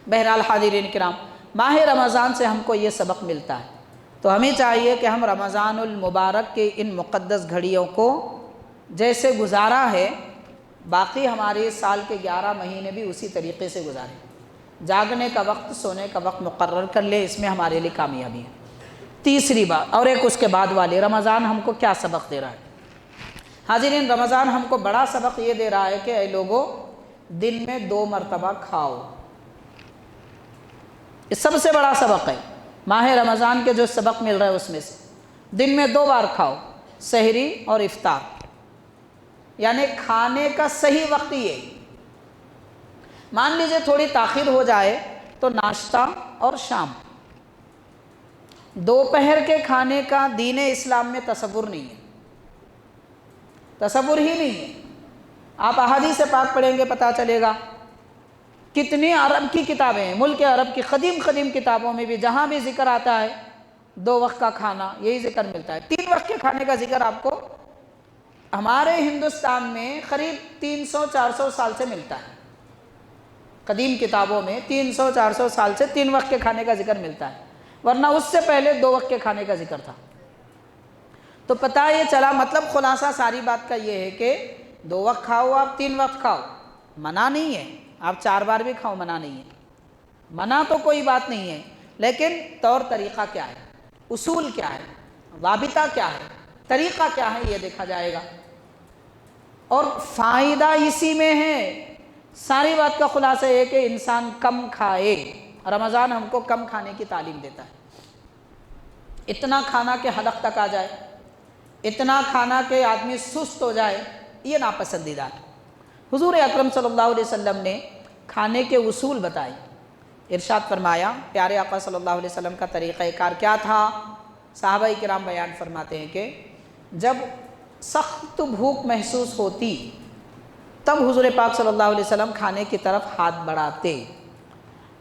بہرحال حاضرین کرام، ماہ رمضان سے ہم کو یہ سبق ملتا ہے، تو ہمیں چاہیے کہ ہم رمضان المبارک کے ان مقدس گھڑیوں کو جیسے گزارا ہے، باقی ہمارے سال کے 11 مہینے بھی اسی طریقے سے گزاریں۔ جاگنے کا وقت، سونے کا وقت مقرر کر لے، اس میں ہمارے لیے کامیابی ہے۔ تیسری بات، اور ایک اس کے بعد والی، رمضان ہم کو کیا سبق دے رہا ہے؟ حاضرین، رمضان ہم کو بڑا سبق یہ دے رہا ہے کہ اے لوگوں، دن میں 2 مرتبہ کھاؤ۔ یہ سب سے بڑا سبق ہے ماہ رمضان کے جو سبق مل رہا ہے اس میں سے، دن میں 2 بار کھاؤ، سحری اور افطار، یعنی کھانے کا صحیح وقت یہ۔ مان لیجئے تھوڑی تاخیر ہو جائے تو ناشتہ اور شام، دوپہر کے کھانے کا دین اسلام میں تصور نہیں ہے، تصور ہی نہیں ہے۔ آپ احادیث پاک پڑھیں گے پتہ چلے گا، کتنی عرب کی کتابیں ہیں، ملک عرب کی قدیم کتابوں میں بھی جہاں بھی ذکر آتا ہے 2 وقت کا کھانا، یہی ذکر ملتا ہے۔ 3 وقت کے کھانے کا ذکر آپ کو ہمارے ہندوستان میں قریب 300-400 سال سے ملتا ہے۔ قدیم کتابوں میں 300-400 سال سے 3 وقت کے کھانے کا ذکر ملتا ہے، ورنہ اس سے پہلے 2 وقت کے کھانے کا ذکر تھا۔ تو پتہ یہ چلا، مطلب خلاصہ ساری بات کا یہ ہے کہ 2 وقت کھاؤ، آپ 3 وقت کھاؤ، منع نہیں ہے، آپ 4 بار بھی کھاؤ، منع نہیں ہے، منع تو کوئی بات نہیں ہے، لیکن طور طریقہ کیا ہے، اصول کیا ہے، ضابطہ کیا ہے، طریقہ کیا ہے، یہ دیکھا جائے گا۔ اور فائدہ اسی میں ہے۔ ساری بات کا خلاصہ یہ کہ انسان کم کھائے۔ رمضان ہم کو کم کھانے کی تعلیم دیتا ہے۔ اتنا کھانا کہ حلق تک آ جائے، اتنا کھانا کہ آدمی سست ہو جائے، یہ ناپسندیدہ ہے۔ حضور اکرم صلی اللہ علیہ وسلم نے کھانے کے اصول بتائے، ارشاد فرمایا، پیارے آقا صلی اللہ علیہ وسلم کا طریقہ کار کیا تھا؟ صحابہ کرام بیان فرماتے ہیں کہ جب سخت بھوک محسوس ہوتی تب حضور پاک صلی اللہ علیہ وسلم کھانے کی طرف ہاتھ بڑھاتے،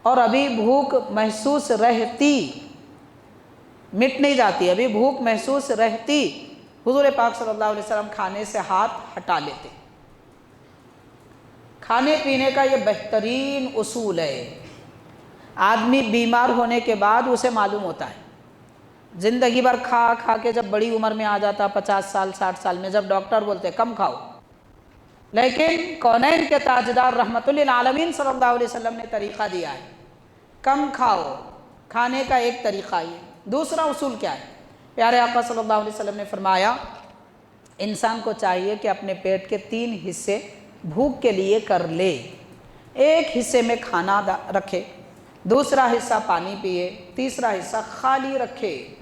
اور ابھی بھوک محسوس رہتی، مٹ نہیں جاتی، ابھی بھوک محسوس رہتی، حضور پاک صلی اللہ علیہ وسلم کھانے سے ہاتھ ہٹا لیتے۔ کھانے پینے کا یہ بہترین اصول ہے۔ آدمی بیمار ہونے کے بعد اسے معلوم ہوتا ہے، زندگی بھر کھا کھا کے جب بڑی عمر میں آ جاتا، 50 سال 60 سال میں، جب ڈاکٹر بولتے کم کھاؤ، لیکن کونین کے تاجدار رحمت للعالمین صلی اللہ علیہ وسلم نے طریقہ دیا ہے، کم کھاؤ۔ کھانے کا ایک طریقہ یہ۔ دوسرا اصول کیا ہے؟ پیارے آقا صلی اللہ علیہ وسلم نے فرمایا، انسان کو چاہیے کہ اپنے پیٹ کے 3 حصے بھوک کے لیے کر لے۔ ایک حصے میں کھانا رکھے، دوسرا حصہ پانی پیے، تیسرا حصہ خالی رکھے،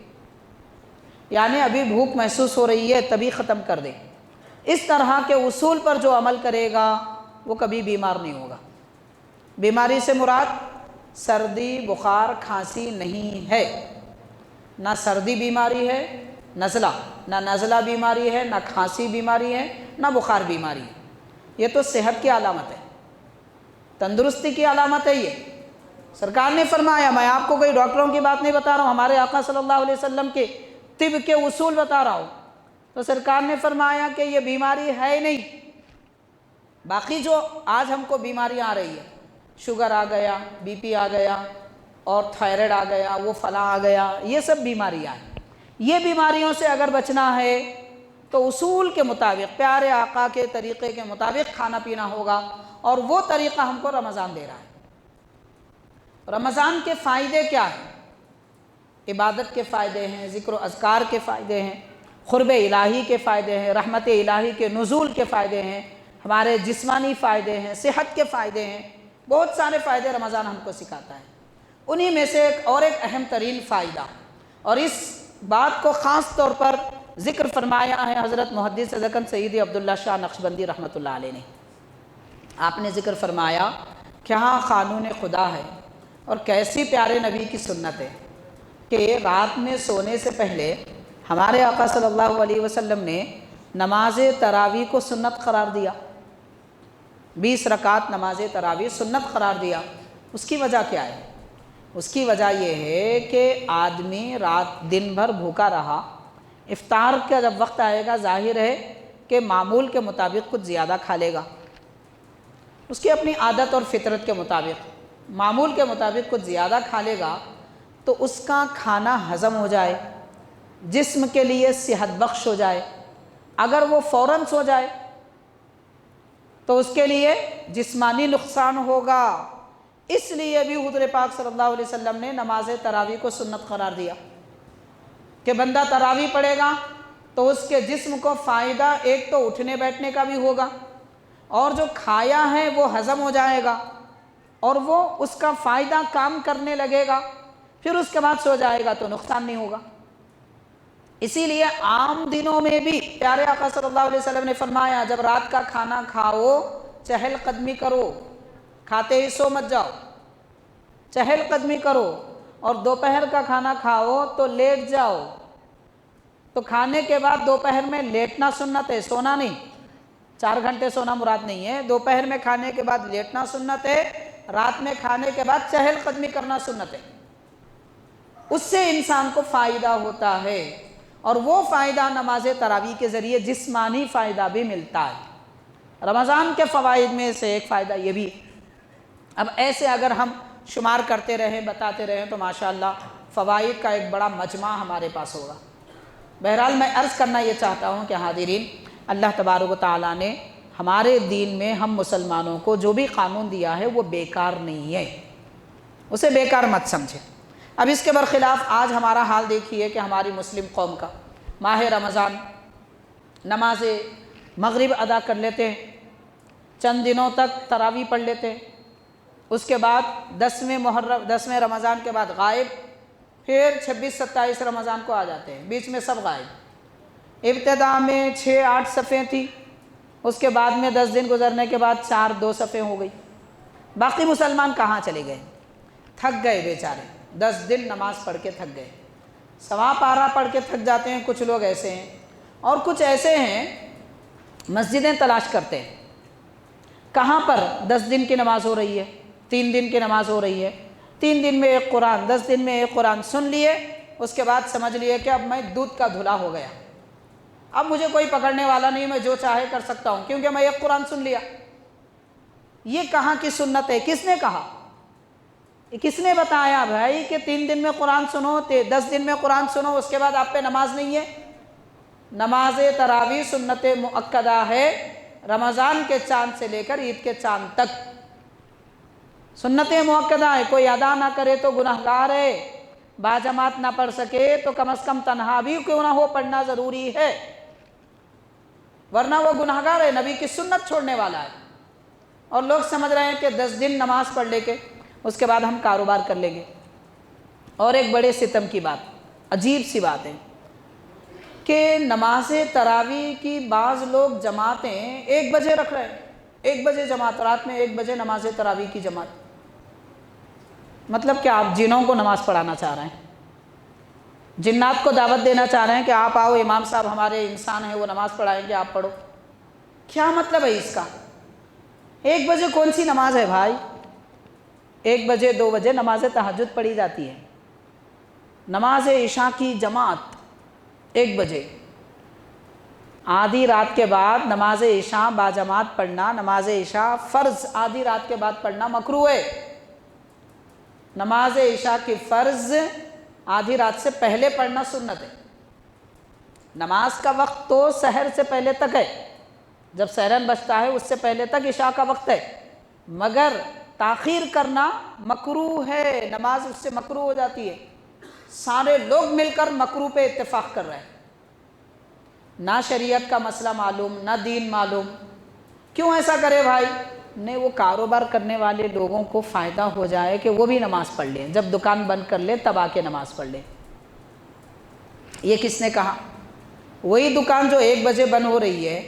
یعنی ابھی بھوک محسوس ہو رہی ہے تبھی ختم کر دے۔ اس طرح کے اصول پر جو عمل کرے گا وہ کبھی بیمار نہیں ہوگا۔ بیماری سے مراد سردی بخار کھانسی نہیں ہے، نہ سردی بیماری ہے نزلہ، نہ نزلہ بیماری ہے، نہ کھانسی بیماری ہے، نہ بخار بیماری ہے۔ یہ تو صحت کی علامت ہے، تندرستی کی علامت ہے۔ یہ سرکار نے فرمایا، میں آپ کو کوئی ڈاکٹروں کی بات نہیں بتا رہا ہوں، ہمارے آقا صلی اللہ علیہ وسلم کے طب کے اصول بتا رہا ہوں۔ تو سرکار نے فرمایا کہ یہ بیماری ہے نہیں۔ باقی جو آج ہم کو بیماریاں آ رہی ہے، شوگر آ گیا، بی پی آ گیا، اور تھائرائڈ آ گیا، وہ فلاں آ گیا، یہ سب بیماریاں ہیں۔ یہ بیماریوں سے اگر بچنا ہے تو اصول کے مطابق، پیارے آقا کے طریقے کے مطابق کھانا پینا ہوگا، اور وہ طریقہ ہم کو رمضان دے رہا ہے۔ رمضان کے فائدے کیا ہیں؟ عبادت کے فائدے ہیں، ذکر و اذکار کے فائدے ہیں، قرب الہی کے فائدے ہیں، رحمت الہی کے نزول کے فائدے ہیں، ہمارے جسمانی فائدے ہیں، صحت کے فائدے ہیں، بہت سارے فائدے رمضان ہم کو سکھاتا ہے۔ انہی میں سے ایک اہم ترین فائدہ، اور اس بات کو خاص طور پر ذکر فرمایا ہے حضرت محدث ادکن سیدی عبداللہ شاہ نقشبندی رحمۃ اللہ علیہ نے۔ آپ نے ذکر فرمایا کہ ہاں قانون خدا ہے، اور کیسی پیارے نبی کی سنت ہے کہ رات میں سونے سے پہلے ہمارے آقا صلی اللہ علیہ وسلم نے نماز تراویح کو سنت قرار دیا۔ 20 رکعت نماز تراویح سنت قرار دیا۔ اس کی وجہ کیا ہے؟ اس کی وجہ یہ ہے کہ آدمی دن بھر بھوکا رہا، افطار کا جب وقت آئے گا ظاہر ہے کہ معمول کے مطابق کچھ زیادہ کھا لے گا، اس کی اپنی عادت اور فطرت کے مطابق معمول کے مطابق کچھ زیادہ کھا لے گا، تو اس کا کھانا ہضم ہو جائے، جسم کے لیے صحت بخش ہو جائے۔ اگر وہ فوراً سو جائے تو اس کے لیے جسمانی نقصان ہوگا۔ اس لیے بھی حضور پاک صلی اللہ علیہ وسلم نے نماز تراویح کو سنت قرار دیا کہ بندہ تراویح پڑھے گا تو اس کے جسم کو فائدہ ایک تو اٹھنے بیٹھنے کا بھی ہوگا، اور جو کھایا ہے وہ ہضم ہو جائے گا، اور وہ اس کا فائدہ کام کرنے لگے گا، پھر اس کے بعد سو جائے گا تو نقصان نہیں ہوگا۔ اسی لیے عام دنوں میں بھی پیارے آقا صلی اللہ علیہ وسلم نے فرمایا، جب رات کا کھانا کھاؤ چہل قدمی کرو، کھاتے ہی سو مت جاؤ، چہل قدمی کرو، اور دوپہر کا کھانا کھاؤ تو لیٹ جاؤ۔ تو کھانے کے بعد دوپہر میں لیٹنا سنت ہے، سونا نہیں۔ 4 گھنٹے سونا مراد نہیں ہے، دوپہر میں کھانے کے بعد لیٹنا سنت ہے، رات میں کھانے کے بعد چہل قدمی کرنا سنت ہے۔ اس سے انسان کو فائدہ ہوتا ہے، اور وہ فائدہ نماز تراویح کے ذریعے جسمانی فائدہ بھی ملتا ہے۔ رمضان کے فوائد میں سے ایک فائدہ یہ بھی ہے۔ اب ایسے اگر ہم شمار کرتے رہیں، بتاتے رہیں، تو ماشاءاللہ فوائد کا ایک بڑا مجمع ہمارے پاس ہوگا۔ بہرحال میں عرض کرنا یہ چاہتا ہوں کہ حاضرین، اللہ تبارک و تعالیٰ نے ہمارے دین میں ہم مسلمانوں کو جو بھی قانون دیا ہے وہ بیکار نہیں ہے، اسے بیکار مت سمجھے۔ اب اس کے برخلاف آج ہمارا حال دیکھیے کہ ہماری مسلم قوم کا ماہ رمضان نماز مغرب ادا کر لیتے ہیں، چند دنوں تک تراویح پڑھ لیتے ہیں، اس کے بعد 10ویں رمضان کے بعد غائب، پھر 26-27 رمضان کو آ جاتے ہیں، بیچ میں سب غائب۔ ابتدا میں 6-8 صفیں تھی، اس کے بعد میں 10 دن گزرنے کے بعد 4-2 صفیں ہو گئی۔ باقی مسلمان کہاں چلے گئے؟ تھک گئے بیچارے، 10 دن نماز پڑھ کے تھک گئے، سوا پارہ پڑھ کے تھک جاتے ہیں۔ کچھ لوگ ایسے ہیں، اور کچھ ایسے ہیں مسجدیں تلاش کرتے ہیں کہاں پر 10 دن کی نماز ہو رہی ہے، 3 دن کی نماز ہو رہی ہے، 3 دن میں ایک قرآن، 10 دن میں ایک قرآن سن لیے، اس کے بعد سمجھ لیے کہ اب میں دودھ کا دھلا ہو گیا، اب مجھے کوئی پکڑنے والا نہیں، میں جو چاہے کر سکتا ہوں کیونکہ میں ایک قرآن سن لیا۔ یہ کہاں کی سنت ہے؟ کس نے کہا؟ کس نے بتایا بھائی کہ 3 دن میں قرآن سنو، 10 دن میں قرآن سنو، اس کے بعد آپ پہ نماز نہیں ہے؟ نماز تراویح سنت مؤکدہ ہے، رمضان کے چاند سے لے کر عید کے چاند تک سنت مؤکدہ ہے۔ کوئی ادا نہ کرے تو گناہگار ہے، باجماعت نہ پڑھ سکے تو کم از کم تنہا بھی کیوں نہ ہو پڑھنا ضروری ہے، ورنہ وہ گناہگار ہے، نبی کی سنت چھوڑنے والا ہے۔ اور لوگ سمجھ رہے ہیں کہ 10 دن نماز پڑھ لے کے اس کے بعد ہم کاروبار کر لیں گے۔ اور ایک بڑے ستم کی بات، عجیب سی بات ہے کہ نماز تراویح کی بعض لوگ جماعتیں 1 بجے رکھ رہے ہیں، 1 بجے جماعت، رات میں 1 بجے نماز تراویح کی جماعت۔ مطلب کہ آپ جنوں کو نماز پڑھانا چاہ رہے ہیں، جنات کو دعوت دینا چاہ رہے ہیں کہ آپ آؤ، امام صاحب ہمارے انسان ہیں وہ نماز پڑھائیں گے، آپ پڑھو۔ کیا مطلب ہے اس کا؟ 1 بجے کون سی نماز ہے بھائی؟ 1 بجے 2 بجے نماز تہجد پڑھی جاتی ہے، نماز عشاء کی جماعت 1 بجے، آدھی رات کے بعد نماز عشاء باجماعت پڑھنا، نماز عشاء فرض آدھی رات کے بعد پڑھنا مکروہ ہے۔ نماز عشاء کی فرض آدھی رات سے پہلے پڑھنا سنت ہے۔ نماز کا وقت تو سحر سے پہلے تک ہے، جب سحرن بجتا ہے اس سے پہلے تک عشاء کا وقت ہے، مگر تاخیر کرنا مکروہ ہے، نماز اس سے مکروہ ہو جاتی ہے۔ سارے لوگ مل کر مکروہ پہ اتفاق کر رہے ہیں، نہ شریعت کا مسئلہ معلوم، نہ دین معلوم۔ کیوں ایسا کرے بھائی؟ نہیں، وہ کاروبار کرنے والے لوگوں کو فائدہ ہو جائے کہ وہ بھی نماز پڑھ لیں، جب دکان بند کر لے تب آ کے نماز پڑھ لیں۔ یہ کس نے کہا؟ وہی دکان جو 1 بجے بند ہو رہی ہے،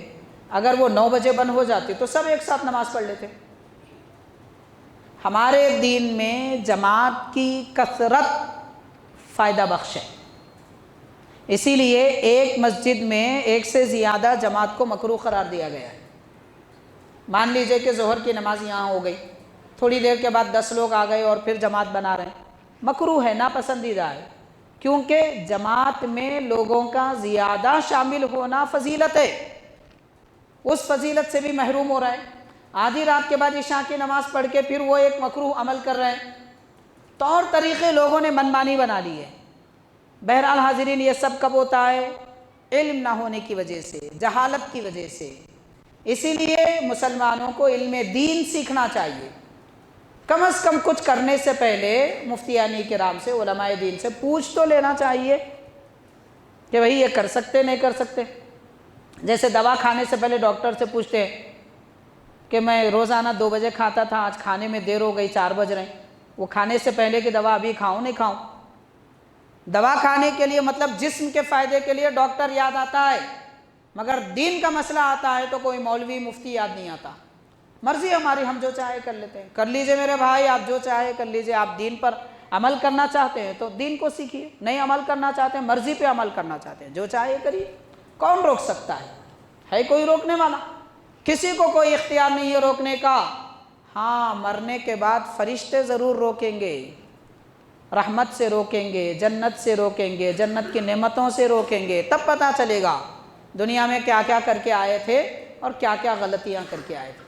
اگر وہ 9 بجے بند ہو جاتی تو سب ایک ساتھ نماز پڑھ لیتے۔ ہمارے دین میں جماعت کی کثرت فائدہ بخش ہے، اسی لیے ایک مسجد میں 1 سے زیادہ جماعت کو مکروہ قرار دیا گیا ہے۔ مان لیجئے کہ ظہر کی نماز یہاں ہو گئی، تھوڑی دیر کے بعد 10 لوگ آ گئے اور پھر جماعت بنا رہے ہیں، مکروہ ہے، ناپسندیدہ ہے، کیونکہ جماعت میں لوگوں کا زیادہ شامل ہونا فضیلت ہے، اس فضیلت سے بھی محروم ہو رہا ہے۔ آدھی رات کے بعد عشاء کی نماز پڑھ کے پھر وہ ایک مکروہ عمل کر رہے ہیں، طور طریقے لوگوں نے منمانی بنا لی ہے۔ بہرحال حاضرین، یہ سب کب ہوتا ہے؟ علم نہ ہونے کی وجہ سے، جہالت کی وجہ سے۔ اسی لیے مسلمانوں کو علم دین سیکھنا چاہیے، کم از کم کچھ کرنے سے پہلے مفتیان کرام سے، علماء دین سے پوچھ تو لینا چاہیے کہ بھئی یہ کر سکتے نہیں کر سکتے۔ جیسے دوا کھانے سے پہلے ڈاکٹر سے پوچھتے ہیں کہ میں روزانہ 2 بجے کھاتا تھا، آج کھانے میں دیر ہو گئی، 4 بج رہے ہیں، وہ کھانے سے پہلے کہ دوا ابھی کھاؤں نہیں کھاؤں؟ دوا کھانے کے لیے مطلب جسم کے فائدے کے لیے ڈاکٹر یاد آتا ہے، مگر دین کا مسئلہ آتا ہے تو کوئی مولوی مفتی یاد نہیں آتا۔ مرضی ہماری، ہم جو چاہے کر لیتے ہیں۔ کر لیجئے میرے بھائی، آپ جو چاہے کر لیجئے۔ آپ دین پر عمل کرنا چاہتے ہیں تو دین کو سیکھیے، نہیں عمل کرنا چاہتے ہیں، مرضی پہ عمل کرنا چاہتے ہیں، جو چاہے کریے، کون روک سکتا ہے کوئی روکنے والا؟ کسی کو کوئی اختیار نہیں ہے روکنے کا۔ ہاں، مرنے کے بعد فرشتے ضرور روکیں گے، رحمت سے روکیں گے، جنت سے روکیں گے، جنت کی نعمتوں سے روکیں گے، تب پتہ چلے گا دنیا میں کیا کیا کر کے آئے تھے اور کیا کیا غلطیاں کر کے آئے تھے۔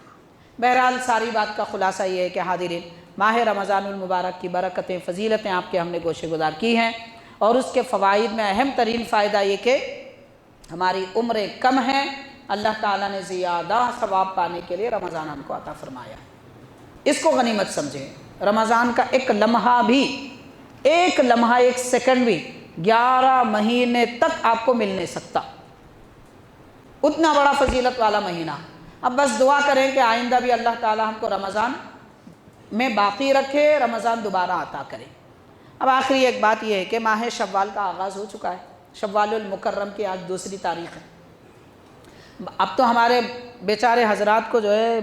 بہرحال ساری بات کا خلاصہ یہ ہے کہ حاضرین، ماہ رمضان المبارک کی برکتیں، فضیلتیں آپ کے ہم نے گوشہ گزار کی ہیں، اور اس کے فوائد میں اہم ترین فائدہ یہ کہ ہماری عمریں کم ہیں، اللہ تعالیٰ نے زیادہ ثواب پانے کے لیے رمضان ہم کو عطا فرمایا ہے۔ اس کو غنیمت سمجھیں۔ رمضان کا ایک لمحہ بھی، ایک لمحہ، ایک سیکنڈ بھی 11 مہینے تک آپ کو مل نہیں سکتا، اتنا بڑا فضیلت والا مہینہ۔ اب بس دعا کریں کہ آئندہ بھی اللہ تعالیٰ ہم کو رمضان میں باقی رکھے، رمضان دوبارہ عطا کرے۔ اب آخری ایک بات یہ ہے کہ ماہ شوال کا آغاز ہو چکا ہے، شوال المکرم کی آج 2 تاریخ ہے۔ اب تو ہمارے بیچارے حضرات کو جو ہے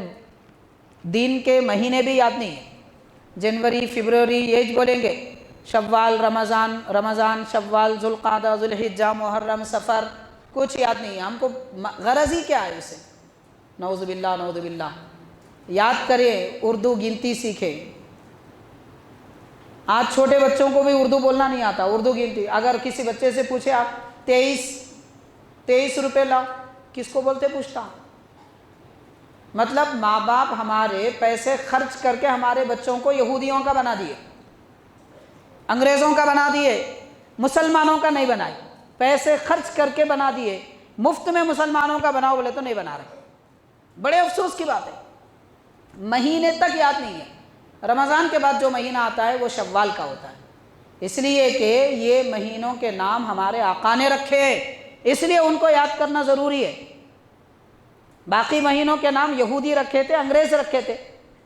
دین کے مہینے بھی یاد نہیں ہیں، جنوری، فروری یہ بولیں گے، شوال، رمضان، شوال، ذوالقعدہ، ذوالحجہ، محرم، سفر، کچھ یاد نہیں ہے ہم کو۔ غرض ہی کیا ہے اسے؟ نعوذ باللہ، نعوذ باللہ۔ یاد کریں، اردو گنتی سیکھیں۔ آج چھوٹے بچوں کو بھی اردو بولنا نہیں آتا، اردو گنتی۔ اگر کسی بچے سے پوچھے آپ 23 روپے لاؤ، کس کو بولتے پوچھتا؟ مطلب ماں باپ ہمارے پیسے خرچ کر کے ہمارے بچوں کو یہودیوں کا بنا دیے، انگریزوں کا بنا دیے، مسلمانوں کا نہیں بنائے، پیسے خرچ کر کے بنا دیے، مفت میں مسلمانوں کا بناؤ بولے تو نہیں بنا رہے۔ بڑے افسوس کی بات ہے، مہینے تک یاد نہیں ہے۔ رمضان کے بعد جو مہینہ آتا ہے وہ شوال کا ہوتا ہے، اس لیے کہ یہ مہینوں کے نام ہمارے آقا نے رکھے، اس لیے ان کو یاد کرنا ضروری ہے۔ باقی مہینوں کے نام یہودی رکھے تھے، انگریز رکھے تھے،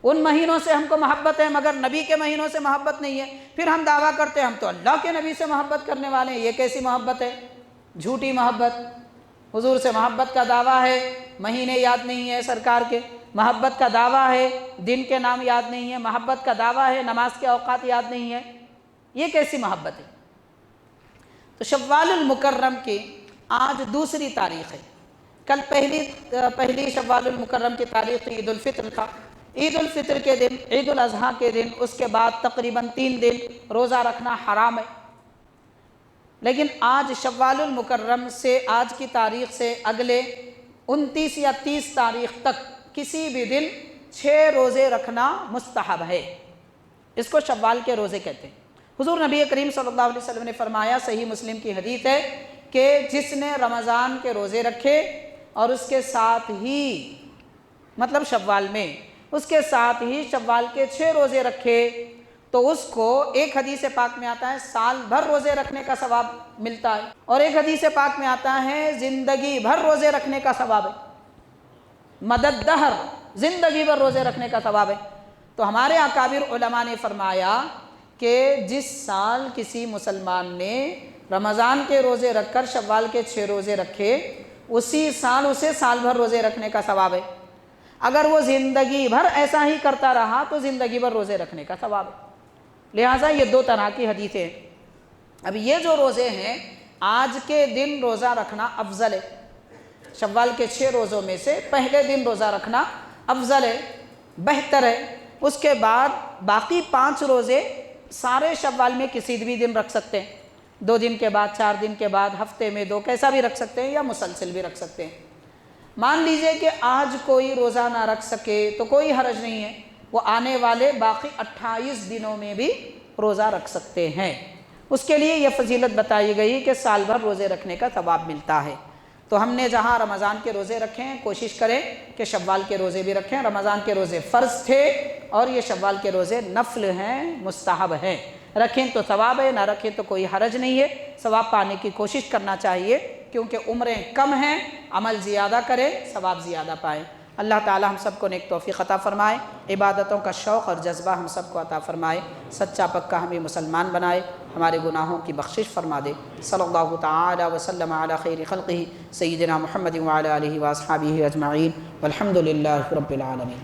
ان مہینوں سے ہم کو محبت ہے، مگر نبی کے مہینوں سے محبت نہیں ہے۔ پھر ہم دعویٰ کرتے ہیں ہم تو اللہ کے نبی سے محبت کرنے والے ہیں، یہ کیسی محبت ہے؟ جھوٹی محبت، حضور سے محبت کا دعویٰ ہے، مہینے یاد نہیں ہے سرکار کے، محبت کا دعویٰ ہے، دن کے نام یاد نہیں ہے، محبت کا دعویٰ ہے، نماز کے اوقات یاد نہیں ہے، یہ کیسی محبت ہے؟ تو شوال المکرم کی آج دوسری تاریخ ہے، کل پہلی شوال المکرم کی تاریخ عید الفطر تھا، عید الفطر کے دن، عید الاضحیٰ کے دن، اس کے بعد تقریباً 3 دن روزہ رکھنا حرام ہے، لیکن آج شوال المکرم سے، آج کی تاریخ سے اگلے 29 یا 30 تاریخ تک کسی بھی دن 6 روزے رکھنا مستحب ہے، اس کو شوال کے روزے کہتے ہیں۔ حضور نبی کریم صلی اللہ علیہ وسلم نے فرمایا، صحیح مسلم کی حدیث ہے کہ جس نے رمضان کے روزے رکھے اور اس کے ساتھ ہی، مطلب شوال میں، اس کے ساتھ ہی شوال کے 6 روزے رکھے تو اس کو، ایک حدیث پاک میں آتا ہے سال بھر روزے رکھنے کا ثواب ملتا ہے، اور ایک حدیث پاک میں آتا ہے زندگی بھر روزے رکھنے کا ثواب ہے، مدد دہر، زندگی بھر روزے رکھنے کا ثواب ہے۔ تو ہمارے اکابر علماء نے فرمایا کہ جس سال کسی مسلمان نے رمضان کے روزے رکھ کر شوال کے 6 روزے رکھے، اسی سال اسے سال بھر روزے رکھنے کا ثواب ہے، اگر وہ زندگی بھر ایسا ہی کرتا رہا تو زندگی بھر روزے رکھنے کا ثواب ہے۔ لہٰذا یہ 2 طرح کی حدیثیں ہیں۔ اب یہ جو روزے ہیں، آج کے دن روزہ رکھنا افضل ہے، شوال کے 6 روزوں میں سے پہلے دن روزہ رکھنا افضل ہے، بہتر ہے، اس کے بعد باقی 5 روزے سارے شوال میں کسی بھی دن رکھ سکتے ہیں، 2 دن کے بعد، 4 دن کے بعد، ہفتے میں 2، کیسا بھی رکھ سکتے ہیں یا مسلسل بھی رکھ سکتے ہیں۔ مان لیجئے کہ آج کوئی روزہ نہ رکھ سکے تو کوئی حرج نہیں ہے، وہ آنے والے باقی 28 دنوں میں بھی روزہ رکھ سکتے ہیں، اس کے لیے یہ فضیلت بتائی گئی کہ سال بھر روزے رکھنے کا ثواب ملتا ہے۔ تو ہم نے جہاں رمضان کے روزے رکھے ہیں، کوشش کریں کہ شوال کے روزے بھی رکھیں، رمضان کے روزے فرض تھے اور یہ شوال کے روزے نفل ہیں، مستحب ہیں، رکھیں تو ثواب ہے، نہ رکھیں تو کوئی حرج نہیں ہے، ثواب پانے کی کوشش کرنا چاہیے، کیونکہ عمریں کم ہیں، عمل زیادہ کریں، ثواب زیادہ پائیں۔ اللہ تعالی ہم سب کو نیک توفیق عطا فرمائے، عبادتوں کا شوق اور جذبہ ہم سب کو عطا فرمائے، سچا پکا ہمیں مسلمان بنائے، ہمارے گناہوں کی بخشش فرما دے۔ صلی اللہ تعالی وسلم علی خیر خلقہ سیدنا محمد وعلی آلہ واصحابہ اجمعین والحمد للہ رب العالمین۔